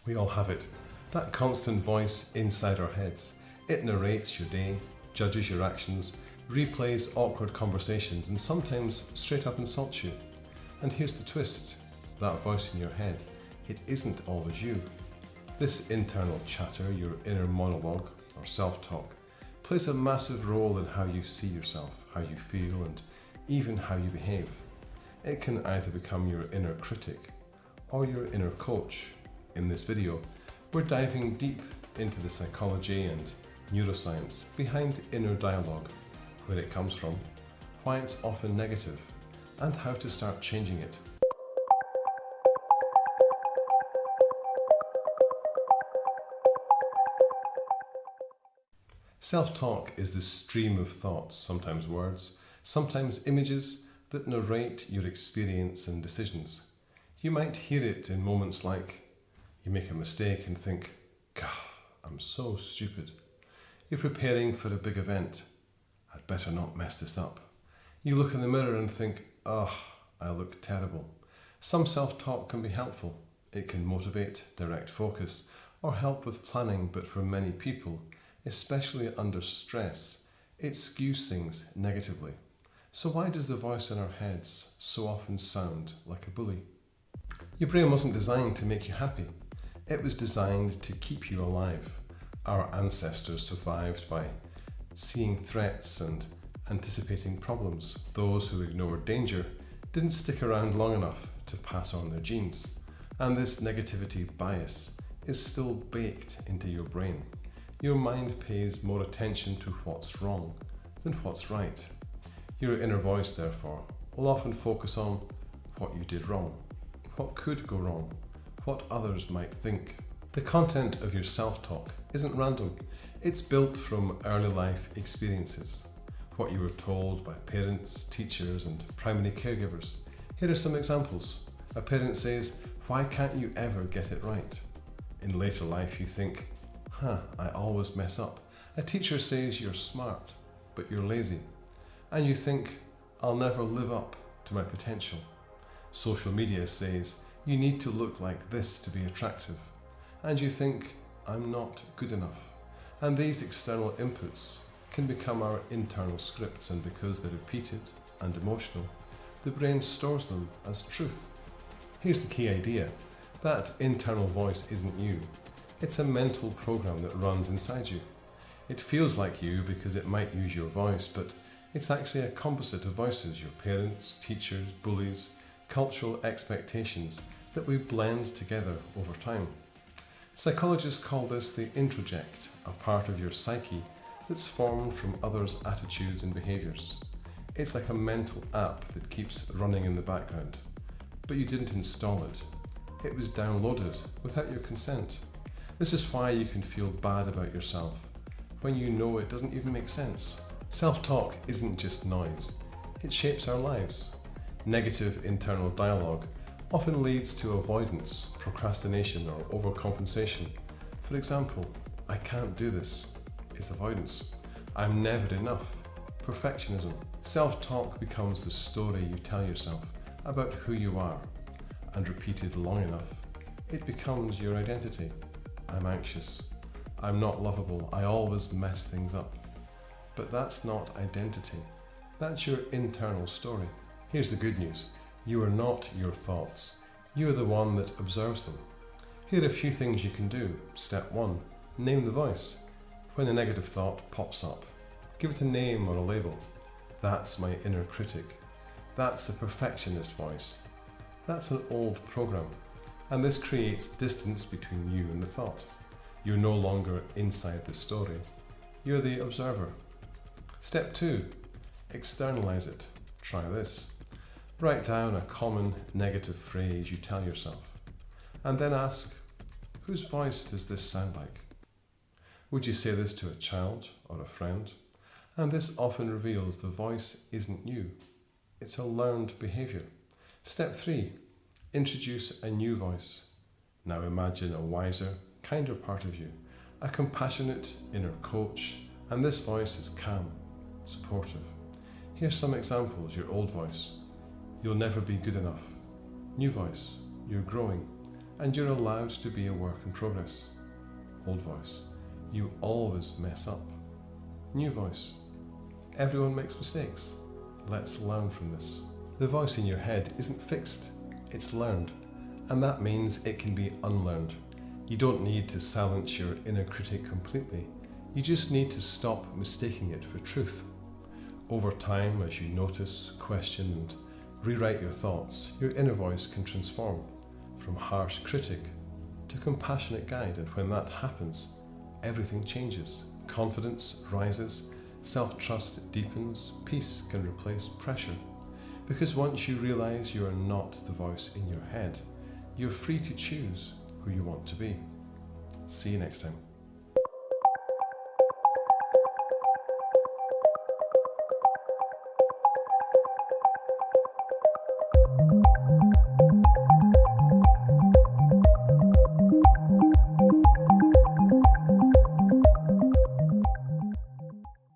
We all have it. That constant voice inside our heads. It narrates your day, judges your actions, replays awkward conversations, and sometimes straight up insults you. And here's the twist. That voice in your head, it isn't always you. This internal chatter, your inner monologue or self-talk, plays a massive role in how you see yourself, how you feel, and even how you behave. It can either become your inner critic or your inner coach. In this video, we're diving deep into the psychology and neuroscience behind inner dialogue, where it comes from, why it's often negative, and how to start changing it. Self-talk is the stream of thoughts, sometimes words, sometimes images, that narrate your experience and decisions. You might hear it in moments like you make a mistake and think, "God, I'm so stupid." You're preparing for a big event. "I'd better not mess this up." You look in the mirror and think, "Oh, I look terrible." Some self-talk can be helpful. It can motivate, direct focus, or help with planning, but for many people, especially under stress, it skews things negatively. So why does the voice in our heads so often sound like a bully? Your brain wasn't designed to make you happy. It was designed to keep you alive. Our ancestors survived by seeing threats and anticipating problems. Those who ignored danger didn't stick around long enough to pass on their genes. And this negativity bias is still baked into your brain. Your mind pays more attention to what's wrong than what's right. Your inner voice, therefore, will often focus on what you did wrong, what could go wrong, what others might think. The content of your self-talk isn't random. It's built from early life experiences, what you were told by parents, teachers, and primary caregivers. Here are some examples. A parent says, "Why can't you ever get it right?" In later life you think, "I always mess up." A teacher says you're smart, but you're lazy. And you think, "I'll never live up to my potential." Social media says you need to look like this to be attractive. And you think, "I'm not good enough." And these external inputs can become our internal scripts, and because they're repeated and emotional, the brain stores them as truth. Here's the key idea. That internal voice isn't you. It's a mental program that runs inside you. It feels like you because it might use your voice, but it's actually a composite of voices, your parents, teachers, bullies, cultural expectations that we blend together over time. Psychologists call this the introject, a part of your psyche that's formed from others' attitudes and behaviours. It's like a mental app that keeps running in the background, but you didn't install it. It was downloaded without your consent. This is why you can feel bad about yourself when you know it doesn't even make sense. Self-talk isn't just noise. It shapes our lives. Negative internal dialogue often leads to avoidance, procrastination, or overcompensation. For example, "I can't do this" is avoidance. "I'm never enough," perfectionism. Self-talk becomes the story you tell yourself about who you are, and repeated long enough, it becomes your identity. "I'm anxious. I'm not lovable. I always mess things up." But that's not identity. That's your internal story. Here's the good news. You are not your thoughts. You are the one that observes them. Here are a few things you can do. Step 1. Name the voice. When a negative thought pops up, give it a name or a label. "That's my inner critic." That's a perfectionist voice. That's an old program. And this creates distance between you and the thought. You're no longer inside the story. You're the observer. Step 2. Externalize it. Try this. Write down a common negative phrase you tell yourself, and then ask, whose voice does this sound like? Would you say this to a child or a friend? And this often reveals the voice isn't you. It's a learned behaviour. Step 3. Introduce a new voice. Now imagine a wiser, kinder part of you, a compassionate inner coach, and this voice is calm, supportive. Here's some examples. Your old voice: "You'll never be good enough." New voice: "You're growing." and you're allowed to be a work in progress. Old voice, you always mess up. New voice, everyone makes mistakes. Let's learn from this. The voice in your head isn't fixed, it's learned, and that means it can be unlearned. You don't need to silence your inner critic completely. You just need to stop mistaking it for truth. Over time, as you notice, question, and rewrite your thoughts, your inner voice can transform from harsh critic to compassionate guide, and when that happens, everything changes. Confidence rises, self-trust deepens, peace can replace pressure. Because once you realize you are not the voice in your head, you're free to choose who you want to be. See you next time.